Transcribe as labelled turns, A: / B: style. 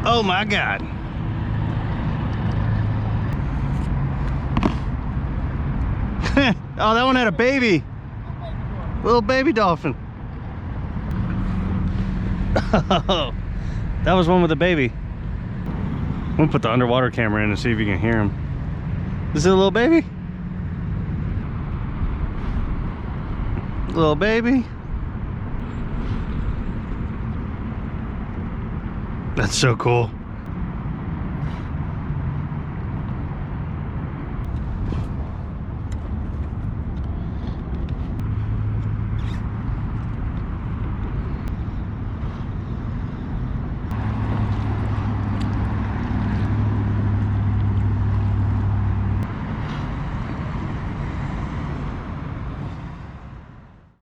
A: Oh my God. Oh, that one had a baby. Little baby dolphin. Oh, that was one with a baby. We'll put the underwater camera in and see if you can hear him. Is it a little baby? Little baby. That's so cool.